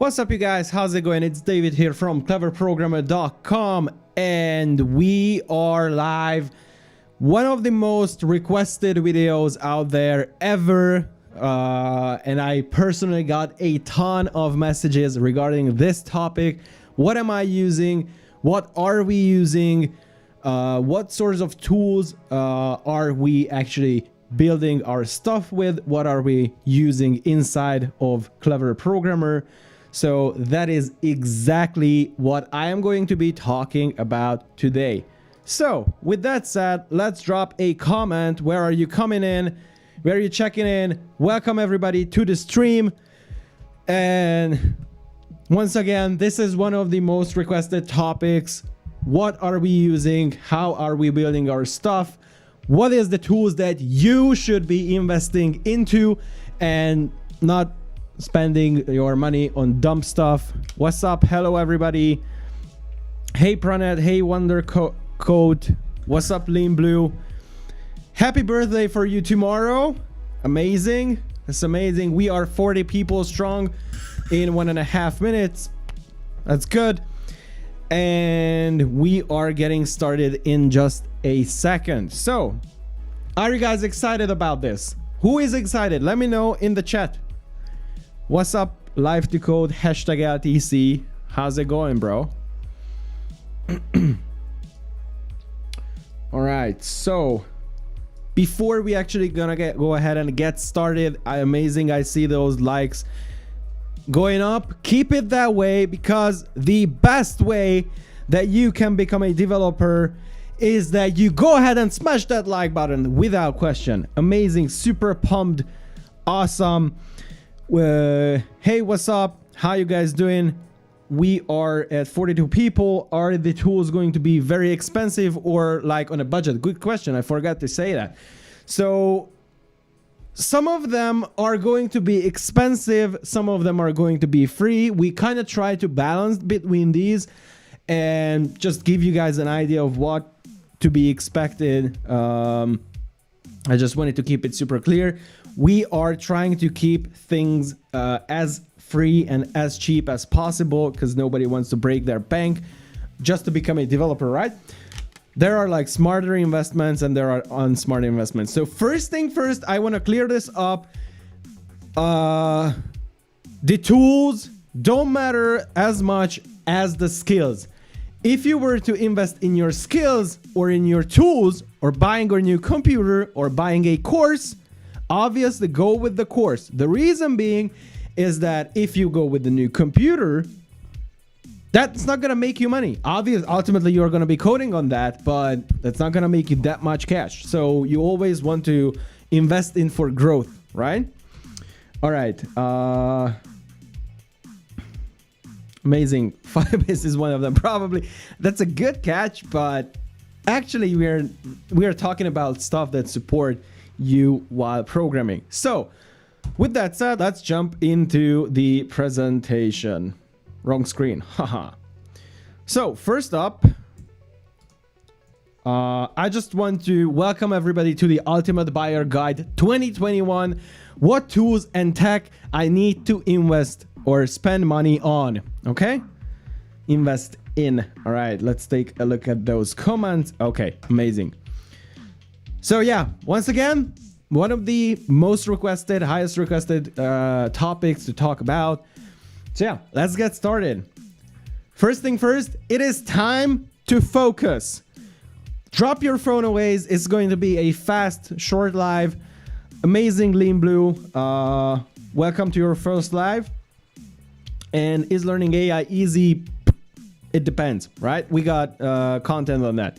What's up, you guys? How's it going? It's David here from cleverprogrammer.com, and we are live. One of the most requested videos out there ever, and I personally got a ton of messages regarding this topic. What am I using? What are we using? What sorts of tools are we actually building our stuff with? What are we using inside of Clever Programmer? So that is exactly what I am going to be talking about today. So with that said, let's drop a comment. Where are you coming in? Where are you checking in? Welcome everybody to the stream. And once again, this is one of the most requested topics. What are we using? How are we building our stuff? What is the tools that you should be investing into and not spending your money on dumb stuff? What's up? Hello everybody. Hey Pranet. Hey Wonder Code. What's up Lean Blue? Happy birthday for you tomorrow. Amazing. It's amazing. We are 40 people strong in 1.5 minutes. That's good. And we are getting started in just a second. So are you guys excited about this? Who is excited? Let me know in the chat. What's up, live to code, hashtag LTC. How's it going, bro? All right, so before we actually gonna go ahead and get started, amazing, I see those likes going up. Keep it that way, because the best way that you can become a developer is that you go ahead and smash that like button without question. Amazing, super pumped, awesome. Hey, what's up? How you guys doing? We are at 42 people. Are the tools going to be very expensive or like on a budget? Good question. I forgot to say that. So some of them are going to be expensive. Some of them are going to be free. We kind of try to balance between these and just give you guys an idea of what to be expected. I just wanted to keep it super clear. We are trying to keep things as free and as cheap as possible, because nobody wants to break their bank just to become a developer, right? There are like smarter investments and there are unsmart investments. So first thing first, I want to clear this up. The tools don't matter as much as the skills. If you were to invest in your skills or in your tools or buying a new computer or buying a course, obviously go with the course. The reason being is that if you go with the new computer, that's not going to make you money. Obviously, ultimately, you're going to be coding on that, but that's not going to make you that much cash. So you always want to invest in for growth, right? All right. Amazing. Firebase is one of them. Probably. That's a good catch, but actually we are talking about stuff that support you while programming. So with that said, let's jump into the presentation. Wrong screen. Haha. So first up, I just want to welcome everybody to the Ultimate Buyer Guide 2021. What tools and tech I need to invest or spend money on. Okay, invest in. All right, let's take a look at those comments. Okay, amazing. So yeah, once again, one of the most requested, highest requested topics to talk about. So yeah, let's get started. First thing first, it is time to focus. Drop your phone away. It's going to be a fast, short live. Amazing Lean Blue. Welcome to your first live. And is learning AI easy? It depends, right? We got content on that.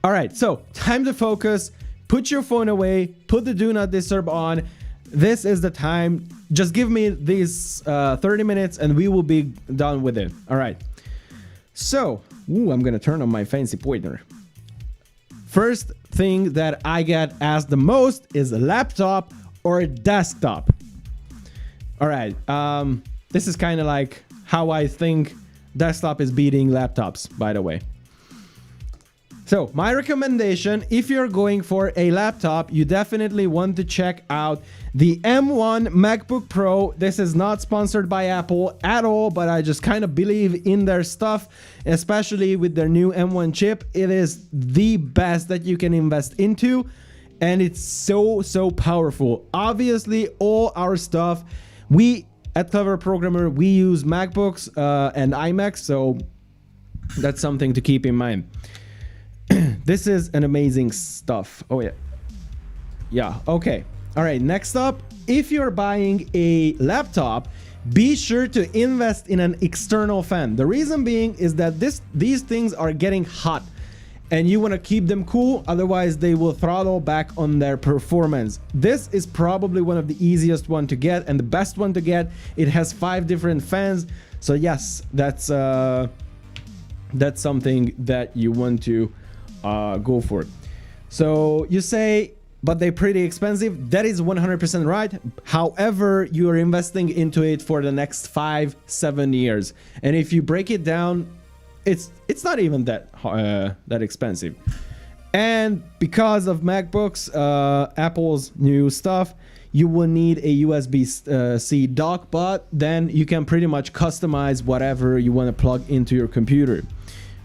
All right, so time to focus. Put your phone away. Put the do not disturb on. This is the time. Just give me these 30 minutes and we will be done with it. All right. So, I'm going to turn on my fancy pointer. First thing that I get asked the most is a laptop or a desktop. All right. This is kind of like how I think desktop is beating laptops, by the way. So my recommendation, if you're going for a laptop, you definitely want to check out the M1 MacBook Pro. This is not sponsored by Apple at all, but I just kind of believe in their stuff, especially with their new M1 chip. It is the best that you can invest into, and it's so powerful. Obviously, all our stuff, we at Clever Programmer, we use MacBooks and iMacs, so that's something to keep in mind. This is an amazing stuff. Oh yeah, okay. All right, next up, if you're buying a laptop, be sure to invest in an external fan. The reason being is that these things are getting hot and you want to keep them cool, otherwise they will throttle back on their performance. This is probably one of the easiest one to get and the best one to get. It has 5 different fans, so yes, that's something that you want to go for it. So you say, but they're pretty expensive. That is 100% right. However, you are investing into it for the next 5-7 years, and if you break it down, it's not even that expensive. And because of MacBooks, Apple's new stuff, you will need a USB-C dock, but then you can pretty much customize whatever you want to plug into your computer.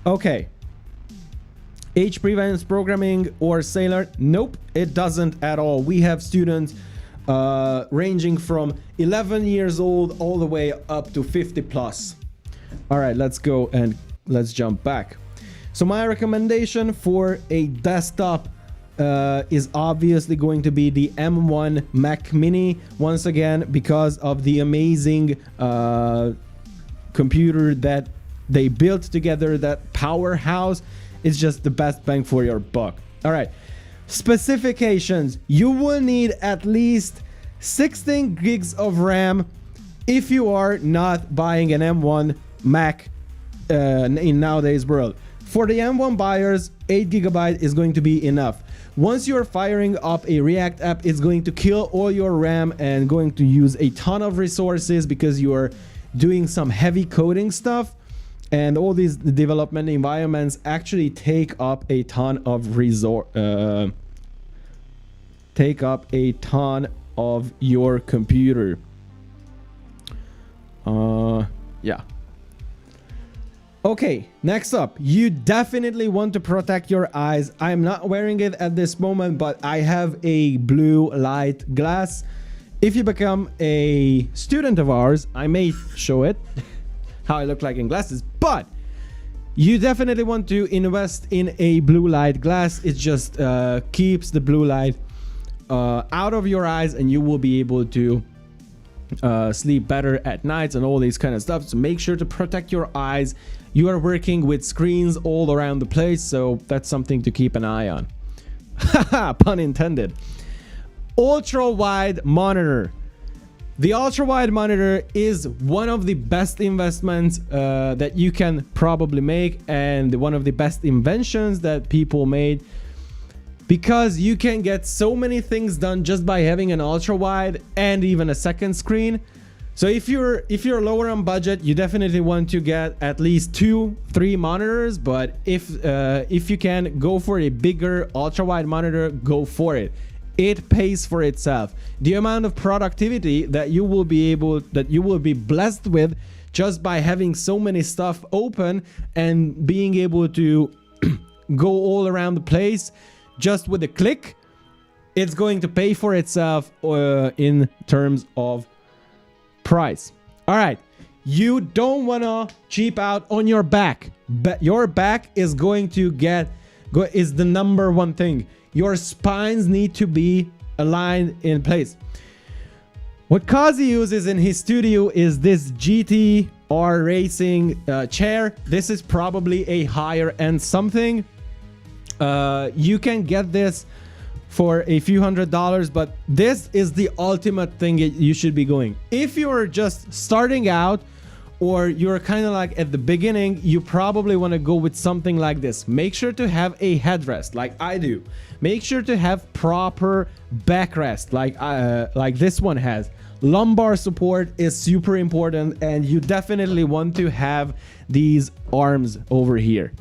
Okay. Age prevents programming or Sailor? Nope, it doesn't at all. We have students ranging from 11 years old all the way up to 50 plus. All right, let's go and let's jump back. So my recommendation for a desktop is obviously going to be the M1 Mac Mini, once again because of the amazing computer that they built together, that powerhouse. It's just the best bang for your buck. All right, specifications. You will need at least 16 gigs of RAM if you are not buying an M1 Mac in nowadays world. For the M1 buyers, 8 GB is going to be enough. Once you're firing up a React app, it's going to kill all your RAM and going to use a ton of resources because you are doing some heavy coding stuff. And all these development environments actually take up a ton of your computer. Yeah. Okay, next up, you definitely want to protect your eyes. I'm not wearing it at this moment, but I have a blue light glass. If you become a student of ours, I may show it. How I look like in glasses, but you definitely want to invest in a blue light glass. It just keeps the blue light out of your eyes, and you will be able to sleep better at nights and all these kind of stuff. So make sure to protect your eyes. You are working with screens all around the place, so that's something to keep an eye on. Haha, pun intended. Ultra wide monitor. The ultra-wide monitor is one of the best investments that you can probably make, and one of the best inventions that people made, because you can get so many things done just by having an ultra-wide and even a second screen. So if you're lower on budget, you definitely want to get at least 2-3 monitors, but if you can go for a bigger ultra-wide monitor, go for it. It pays for itself. The amount of productivity that you will be blessed with just by having so many stuff open and being able to go all around the place just with a click, it's going to pay for itself in terms of price. All right, you don't want to cheap out on your back, but your back is going to is the number one thing. Your spines need to be aligned in place. What Kazi uses in his studio is this GTR racing chair. This is probably a higher end something. You can get this for a few $100s, but this is the ultimate thing you should be going. If you're just starting out, or you're kind of like at the beginning, you probably want to go with something like this. Make sure to have a headrest like I do. Make sure to have proper backrest like this one has. Lumbar support is super important, and you definitely want to have these arms over here.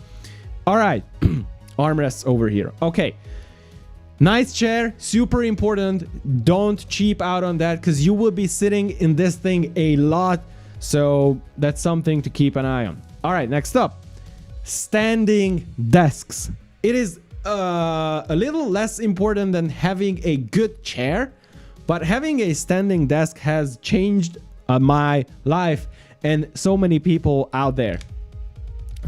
All right. armrests over here. Okay. Nice chair, super important. Don't cheap out on that because you will be sitting in this thing a lot. So that's something to keep an eye on. All right, next up, standing desks. It is a little less important than having a good chair, but having a standing desk has changed my life and so many people out there.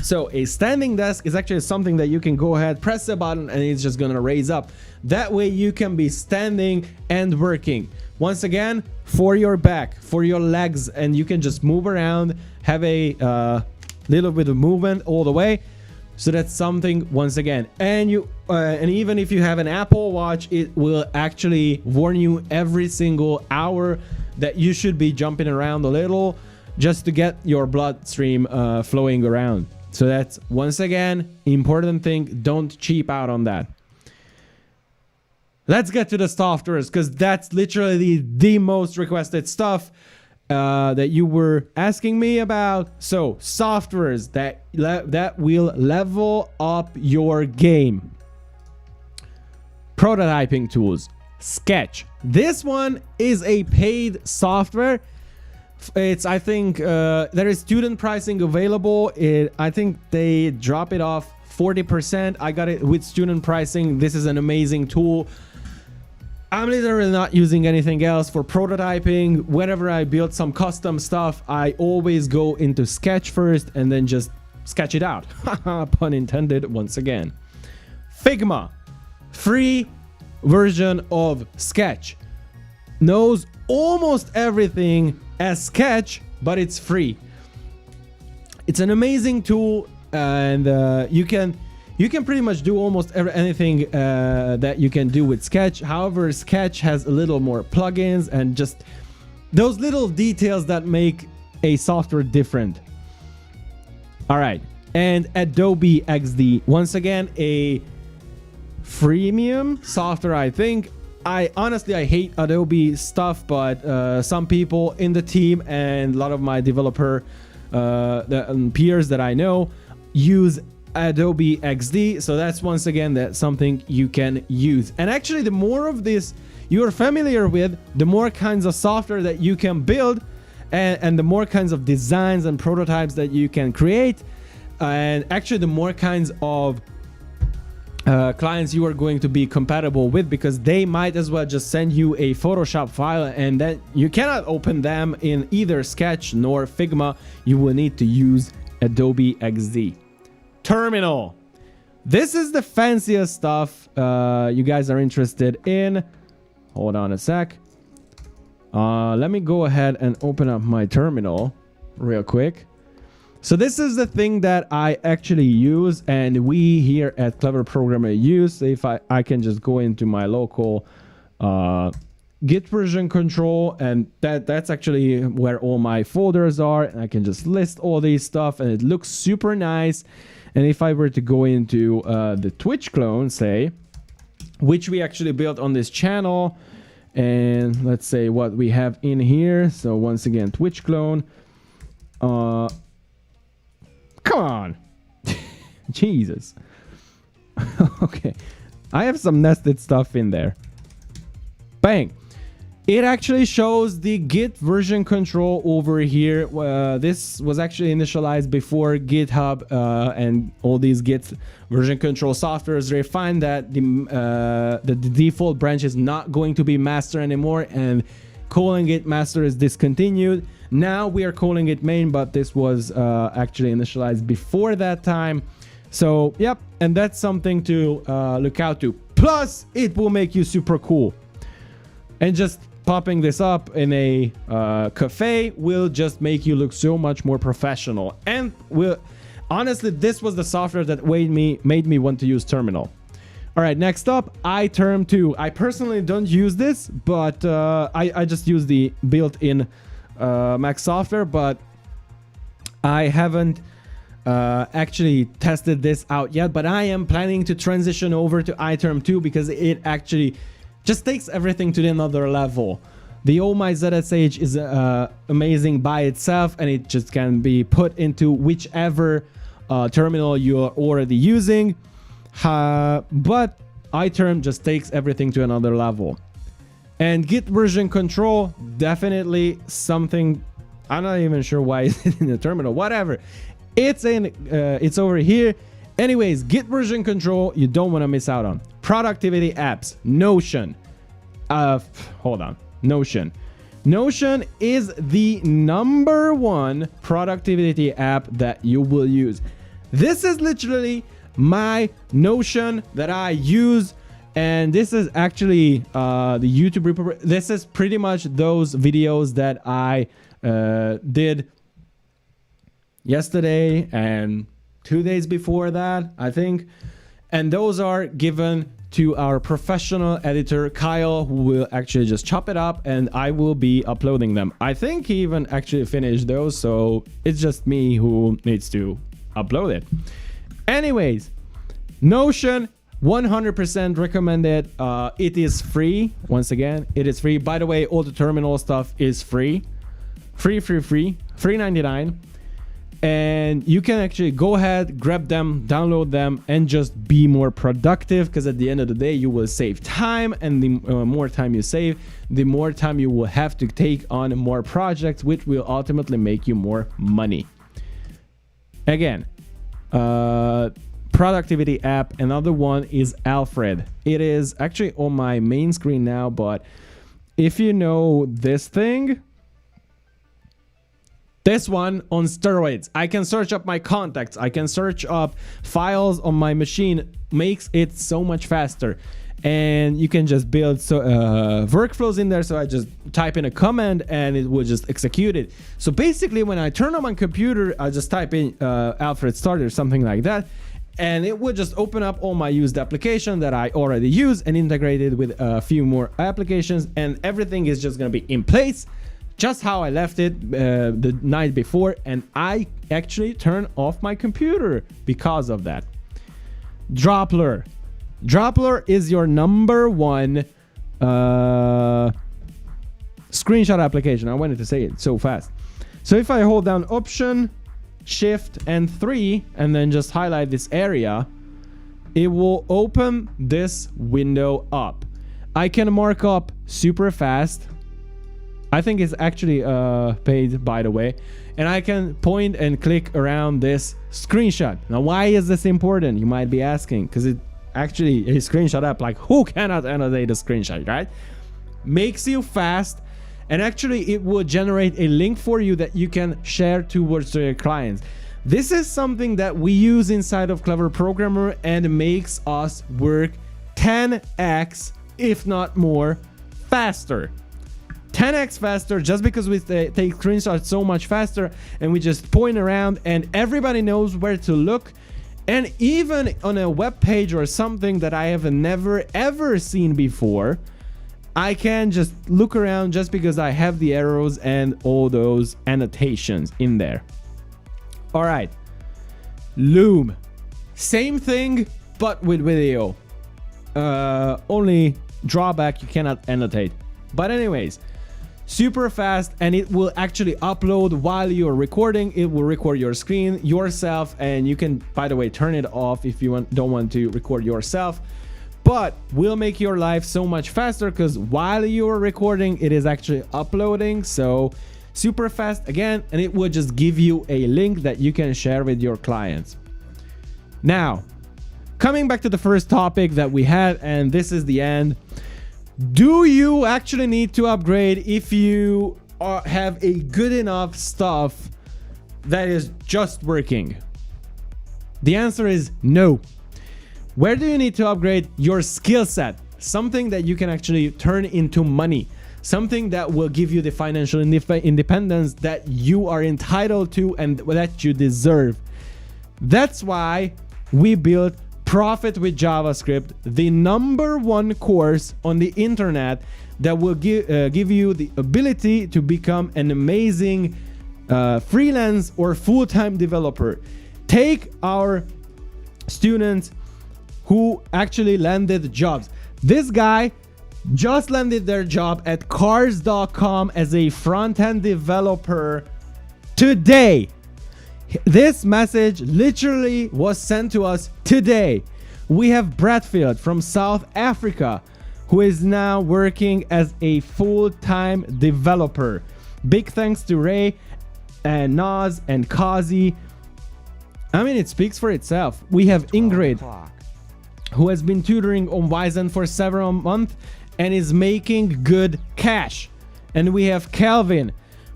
So a standing desk is actually something that you can go ahead, press a button, and it's just gonna raise up. That way you can be standing and working. Once again, for your back, for your legs, and you can just move around, have a little bit of movement all the way. So that's something, once again, and even if you have an Apple Watch, it will actually warn you every single hour that you should be jumping around a little just to get your bloodstream flowing around. So that's, once again, important thing. Don't cheap out on that. Let's get to the softwares, because that's literally the most requested stuff that you were asking me about. So softwares that will level up your game. Prototyping tools. Sketch. This one is a paid software. It's, I think, there is student pricing available. I think they drop it off 40%. I got it with student pricing. This is an amazing tool. I'm literally not using anything else for prototyping. Whenever I build some custom stuff, I always go into Sketch first and then just sketch it out. Pun intended once again. Figma, free version of Sketch. Knows almost everything as Sketch, but it's free. It's an amazing tool, and you can pretty much do almost anything that you can do with Sketch. However, Sketch has a little more plugins and just those little details that make a software different. All right, and Adobe XD, once again a freemium software. I think I hate Adobe stuff, but some people in the team and a lot of my developer peers that I know use Adobe XD. So that's, once again, that's something you can use. And actually, the more of this you're familiar with, the more kinds of software that you can build, and the more kinds of designs and prototypes that you can create, and actually the more kinds of clients you are going to be compatible with, because they might as well just send you a Photoshop file and then you cannot open them in either Sketch nor Figma. You will need to use Adobe XD. Terminal. This is the fanciest stuff you guys are interested in. Hold on a sec. Let me go ahead and open up my terminal real quick. So this is the thing that I actually use, and we here at Clever Programmer use. If I can just go into my local Git Version Control, and that's actually where all my folders are, and I can just list all these stuff, and it looks super nice. And if I were to go into the Twitch clone, say, which we actually built on this channel, and let's say what we have in here. So once again, Twitch clone. Come on. Jesus. Okay. I have some nested stuff in there. Bang. It actually shows the Git version control over here. This was actually initialized before GitHub and all these Git version control softwares. They find that the default branch is not going to be master anymore, and calling it master is discontinued. Now we are calling it main, but this was actually initialized before that time. So, yep, and that's something to look out to. Plus, it will make you super cool. And just popping this up in a cafe will just make you look so much more professional. And honestly, this was the software that made me want to use Terminal. All right, next up, iTerm 2. I personally don't use this, but I just use the built-in Mac software, but I haven't actually tested this out yet. But I am planning to transition over to iTerm 2 because it actually just takes everything to another level. The Oh My ZSH is amazing by itself, and it just can be put into whichever terminal you are already using. But iTerm just takes everything to another level. And Git Version Control, definitely something. I'm not even sure why it's in the terminal. Whatever. It's over here. Anyways, Git Version Control, you don't want to miss out on. Productivity apps, Notion. Hold on. Notion. Notion is the #1 productivity app that you will use. This is literally my Notion that I use, and this is actually the YouTube report. This is pretty much those videos that I did yesterday and 2 days before that, I think. And those are given to our professional editor, Kyle, who will actually just chop it up and I will be uploading them. I think he even actually finished those, so it's just me who needs to upload it. Anyways, Notion, 100% recommended. It is free. Once again, it is free. By the way, all the terminal stuff is free. Free. $3.99. And you can actually go ahead, grab them, download them, and just be more productive, because at the end of the day, you will save time, and the more time you save, the more time you will have to take on more projects, which will ultimately make you more money. Again, productivity app. Another one is Alfred. It is actually on my main screen now, but if you know this thing, this one on steroids. I can search up my contacts. I can search up files on my machine. Makes it so much faster. And you can just build workflows in there. So I just type in a command and it will just execute it. So basically when I turn on my computer, I just type in Alfred start or something like that. And it will just open up all my used application that I already use and integrate it with a few more applications. And everything is just going to be in place, just how I left it the night before. And I actually turned off my computer because of that. Droplr. Droplr is your #1 screenshot application. I wanted to say it so fast. So if I hold down Option, Shift, and 3, and then just highlight this area, it will open this window up. I can mark up super fast. I think it's actually paid, by the way. And I can point and click around this screenshot. Now, why is this important? You might be asking, because it actually a screenshot app, like who cannot annotate a screenshot, right? Makes you fast, and actually it will generate a link for you that you can share towards your clients. This is something that we use inside of Clever Programmer and makes us work 10x, if not more, faster. 10x faster, just because we take screenshots so much faster and we just point around and everybody knows where to look. And even on a web page or something that I have never ever seen before, I can just look around just because I have the arrows and all those annotations in there. All right, Loom, same thing but with video. Only drawback, you cannot annotate. But anyways, super fast, and it will actually upload while you're recording. It will record your screen yourself, and you can, by the way, turn it off if you don't want to record yourself, but will make your life so much faster, because while you're recording it is actually uploading. So super fast again, and it will just give you a link that you can share with your clients. Now, coming back to the first topic that we had, and this is the end. Do you actually need to upgrade if you have a good enough stuff that is just working? The answer is no. Where do you need to upgrade? Your skill set, something that you can actually turn into money, something that will give you the financial independence that you are entitled to and that you deserve. That's why we built Profit with JavaScript, the #1 course on the internet that will give you the ability to become an amazing freelance or full-time developer. Take our students who actually landed jobs. This guy just landed their job at cars.com as a front-end developer today. This message literally was sent to us today. We have Bradfield from South Africa, who is now working as a full-time developer. Big thanks to Ray and Naz and Kazi. I mean, it speaks for itself. We have Ingrid, who has been tutoring on Wyzen for several months and is making good cash. And we have Calvin,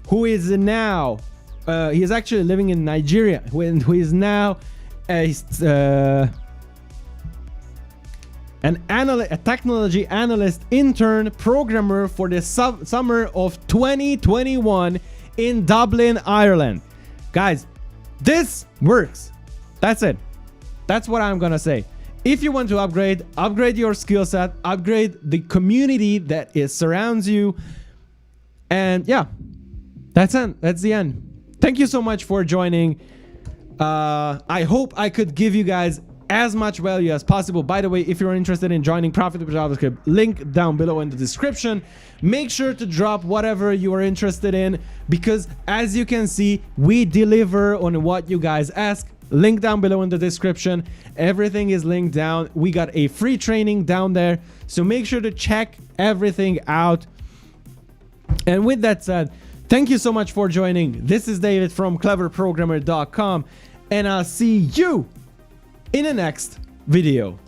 who is now, he is actually living in Nigeria, who is now a technology analyst intern programmer for the summer of 2021 in Dublin, Ireland. Guys, this works. That's it. That's what I'm gonna say. If you want to upgrade your skill set, upgrade the community that surrounds you, and yeah, that's it. That's the end. Thank you so much for joining. I hope I could give you guys as much value as possible. By the way, if you're interested in joining Profitable JavaScript, link down below in the description. Make sure to drop whatever you are interested in, because as you can see, we deliver on what you guys ask. Link down below in the description. Everything is linked down. We got a free training down there, so make sure to check everything out. And with that said, thank you so much for joining. This is David from cleverprogrammer.com, and I'll see you in the next video.